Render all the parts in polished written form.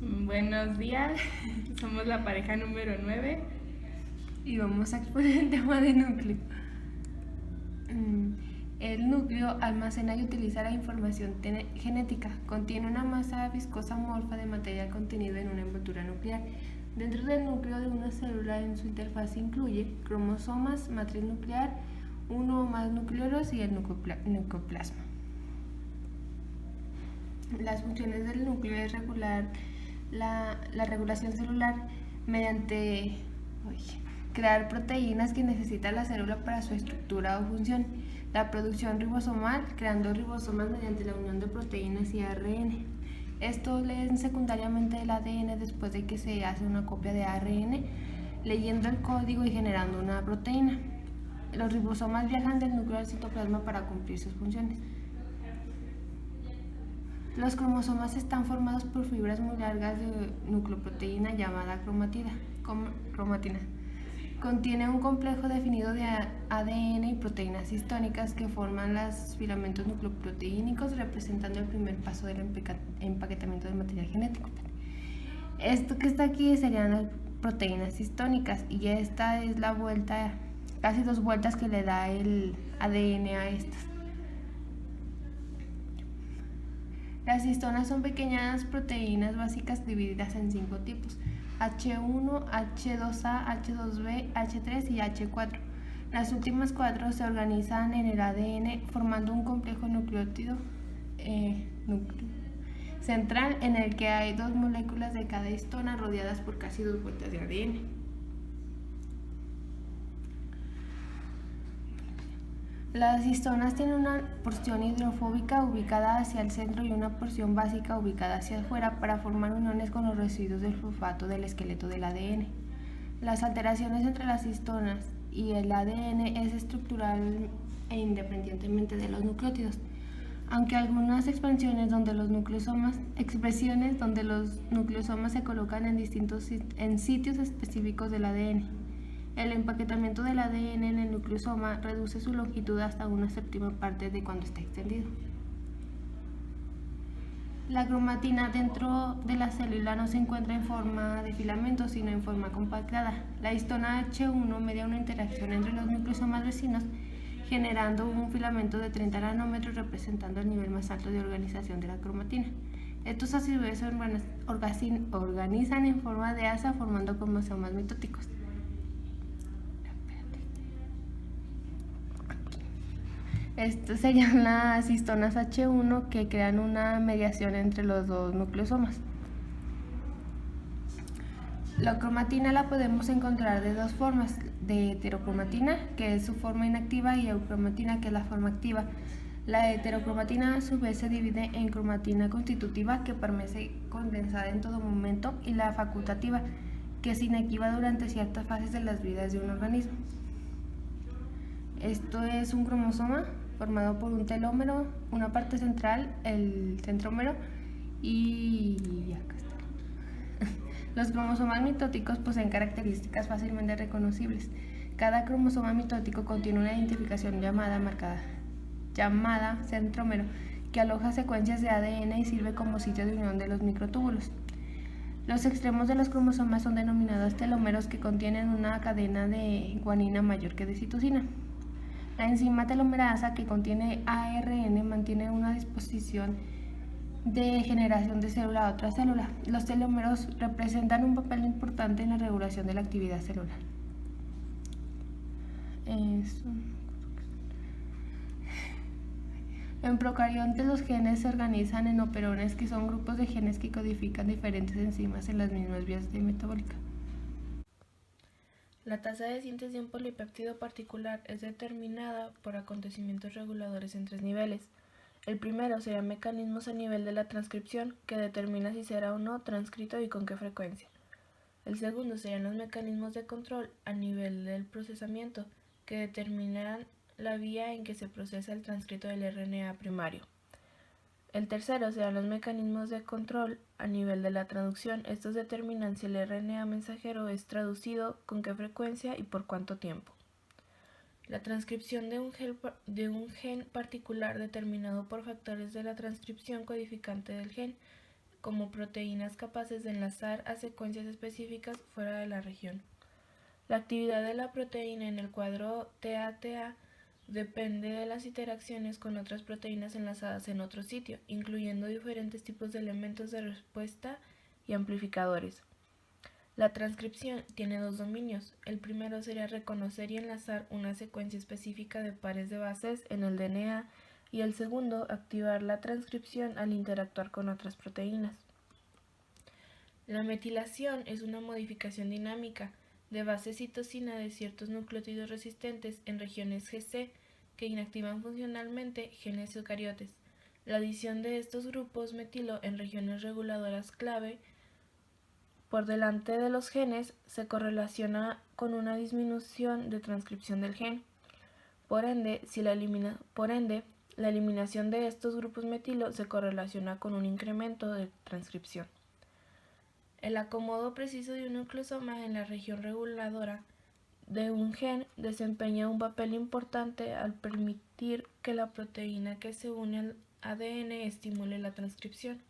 Buenos días, somos la pareja número 9 y vamos a exponer el tema de núcleo. El núcleo almacena y utiliza la información genética. Contiene una masa viscosa amorfa de material contenido en una envoltura nuclear. Dentro del núcleo de una célula en su interfaz incluye cromosomas, matriz nuclear, uno o más nucleolos y el nucleoplasma. Las funciones del núcleo es regular la regulación celular mediante crear proteínas que necesita la célula para su estructura o función, la producción ribosomal, creando ribosomas mediante la unión de proteínas y ARN. Esto leen secundariamente el ADN después de que se hace una copia de ARN, leyendo el código y generando una proteína. Los ribosomas viajan del núcleo al citoplasma para cumplir sus funciones. Los cromosomas están formados por fibras muy largas de nucleoproteína llamada cromatina. Contiene un complejo definido de ADN y proteínas histónicas que forman los filamentos nucleoproteínicos, representando el primer paso del empaquetamiento del material genético. Esto que está aquí serían las proteínas histónicas y esta es la vuelta, casi 2 vueltas que le da el ADN a estas. Las histonas son pequeñas proteínas básicas divididas en 5 tipos: H1, H2A, H2B, H3 y H4. Las últimas 4 se organizan en el ADN formando un complejo nucleótido central en el que hay 2 moléculas de cada histona rodeadas por casi 2 vueltas de ADN. Las histonas tienen una porción hidrofóbica ubicada hacia el centro y una porción básica ubicada hacia afuera para formar uniones con los residuos del fosfato del esqueleto del ADN. Las alteraciones entre las histonas y el ADN es estructural e independientemente de los nucleótidos, aunque algunas expresiones donde los nucleosomas se colocan en sitios específicos del ADN. El empaquetamiento del ADN en el nucleosoma reduce su longitud hasta una séptima parte de cuando está extendido. La cromatina dentro de la célula no se encuentra en forma de filamento, sino en forma compactada. La histona H1 media una interacción entre los nucleosomas vecinos, generando un filamento de 30 nanómetros, representando el nivel más alto de organización de la cromatina. Estos ácidos se organizan en forma de asa, formando cromosomas mitóticos. Estas serían las histonas H1 que crean una mediación entre los 2 nucleosomas. La cromatina la podemos encontrar de 2 formas: de heterocromatina, que es su forma inactiva, y eucromatina, que es la forma activa. La heterocromatina a su vez se divide en cromatina constitutiva, que permanece condensada en todo momento, y la facultativa, que es inactiva durante ciertas fases de las vidas de un organismo. Esto es un cromosoma formado por un telómero, una parte central, el centrómero, y acá está. Los cromosomas mitóticos poseen características fácilmente reconocibles. Cada cromosoma mitótico contiene una identificación llamada centrómero, que aloja secuencias de ADN y sirve como sitio de unión de los microtúbulos. Los extremos de los cromosomas son denominados telómeros, que contienen una cadena de guanina mayor que de citosina. La enzima telomerasa, que contiene ARN, mantiene una disposición de generación de célula a otra célula. Los telómeros representan un papel importante en la regulación de la actividad celular. En procariontes, los genes se organizan en operones, que son grupos de genes que codifican diferentes enzimas en las mismas vías de metabólica. La tasa de síntesis de un polipéptido particular es determinada por acontecimientos reguladores en 3 niveles. El primero sería mecanismos a nivel de la transcripción, que determina si será o no transcrito y con qué frecuencia. El segundo serían los mecanismos de control a nivel del procesamiento, que determinarán la vía en que se procesa el transcrito del RNA primario. El tercero serán los mecanismos de control a nivel de la traducción. Estos determinan si el RNA mensajero es traducido, con qué frecuencia y por cuánto tiempo. La transcripción de un gen particular determinado por factores de la transcripción codificante del gen como proteínas capaces de enlazar a secuencias específicas fuera de la región. La actividad de la proteína en el cuadro TATA depende de las interacciones con otras proteínas enlazadas en otro sitio, incluyendo diferentes tipos de elementos de respuesta y amplificadores. La transcripción tiene dos dominios. El primero sería reconocer y enlazar una secuencia específica de pares de bases en el DNA y el segundo, activar la transcripción al interactuar con otras proteínas. La metilación es una modificación dinámica de base citosina de ciertos nucleótidos resistentes en regiones GC que inactivan funcionalmente genes eucariotes. La adición de estos grupos metilo en regiones reguladoras clave por delante de los genes se correlaciona con una disminución de transcripción del gen. Por ende, la eliminación de estos grupos metilo se correlaciona con un incremento de transcripción. El acomodo preciso de un nucleosoma en la región reguladora de un gen desempeña un papel importante al permitir que la proteína que se une al ADN estimule la transcripción.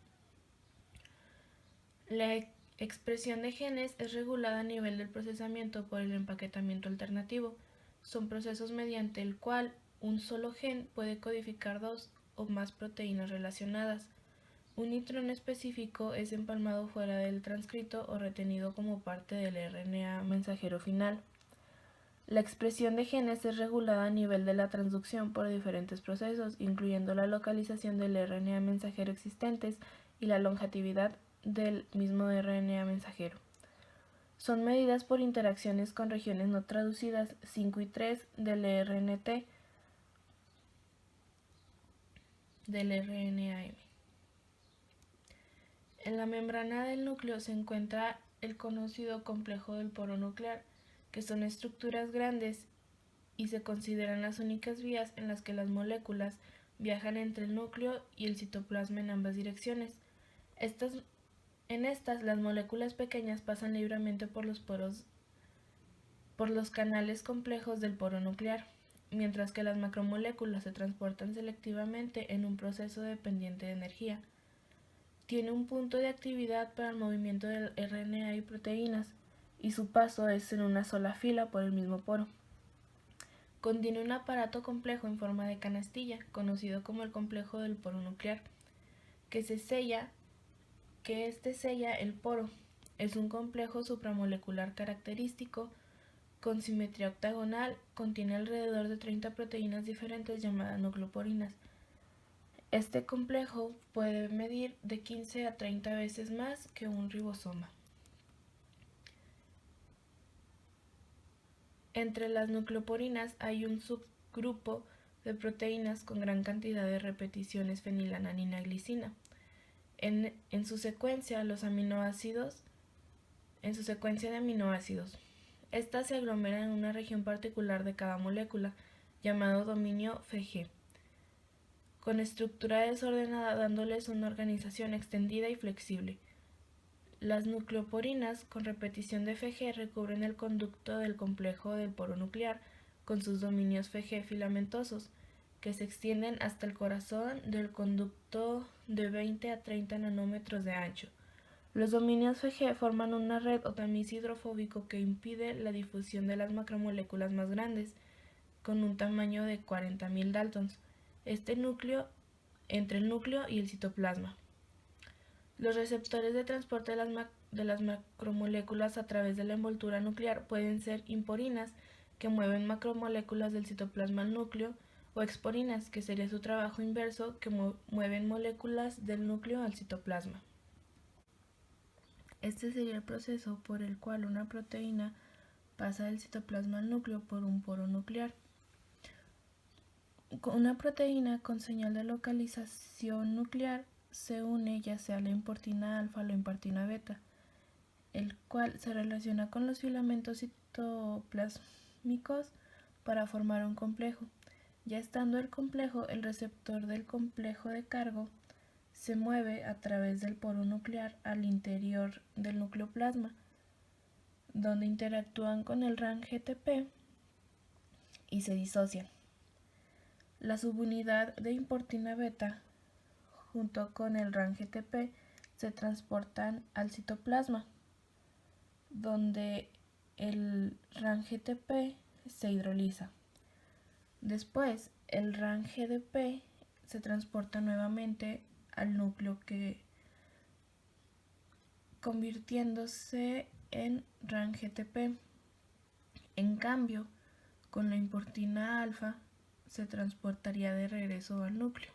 La expresión de genes es regulada a nivel del procesamiento por el empaquetamiento alternativo. Son procesos mediante el cual un solo gen puede codificar dos o más proteínas relacionadas. Un intrón específico es empalmado fuera del transcrito o retenido como parte del RNA mensajero final. La expresión de genes es regulada a nivel de la transducción por diferentes procesos, incluyendo la localización del RNA mensajero existentes y la longevidad del mismo RNA mensajero. Son medidas por interacciones con regiones no traducidas 5 y 3 del RNA-M. En la membrana del núcleo se encuentra el conocido complejo del poro nuclear, que son estructuras grandes y se consideran las únicas vías en las que las moléculas viajan entre el núcleo y el citoplasma en ambas direcciones. En estas, las moléculas pequeñas pasan libremente por los canales complejos del poro nuclear, mientras que las macromoléculas se transportan selectivamente en un proceso dependiente de energía. Tiene un punto de actividad para el movimiento del RNA y proteínas, y su paso es en una sola fila por el mismo poro. Contiene un aparato complejo en forma de canastilla, conocido como el complejo del poro nuclear, que sella el poro. Es un complejo supramolecular característico con simetría octagonal, contiene alrededor de 30 proteínas diferentes llamadas nucleoporinas. Este complejo puede medir de 15 a 30 veces más que un ribosoma. Entre las nucleoporinas hay un subgrupo de proteínas con gran cantidad de repeticiones fenilalanina glicina. En su secuencia de aminoácidos. Estas se aglomeran en una región particular de cada molécula, llamado dominio FG, con estructura desordenada dándoles una organización extendida y flexible. Las nucleoporinas con repetición de FG recubren el conducto del complejo del poro nuclear con sus dominios FG filamentosos, que se extienden hasta el corazón del conducto de 20 a 30 nanómetros de ancho. Los dominios FG forman una red o tamiz hidrofóbico que impide la difusión de las macromoléculas más grandes, con un tamaño de 40.000 daltons, entre el núcleo y el citoplasma. Los receptores de transporte de las macromoléculas a través de la envoltura nuclear pueden ser imporinas, que mueven macromoléculas del citoplasma al núcleo, o exporinas, que sería su trabajo inverso, que mueven moléculas del núcleo al citoplasma. Este sería el proceso por el cual una proteína pasa del citoplasma al núcleo por un poro nuclear. Una proteína con señal de localización nuclear se une ya sea a la importina alfa o la importina beta, el cual se relaciona con los filamentos citoplásmicos para formar un complejo. Ya estando el complejo, el receptor del complejo de cargo se mueve a través del poro nuclear al interior del nucleoplasma, donde interactúan con el RAN GTP y se disocian. La subunidad de importina beta junto con el RAN GTP se transportan al citoplasma, donde el RAN-GTP se hidroliza. Después, el RAN-GDP se transporta nuevamente al núcleo, convirtiéndose en RAN-GTP. En cambio, con la importina alfa se transportaría de regreso al núcleo.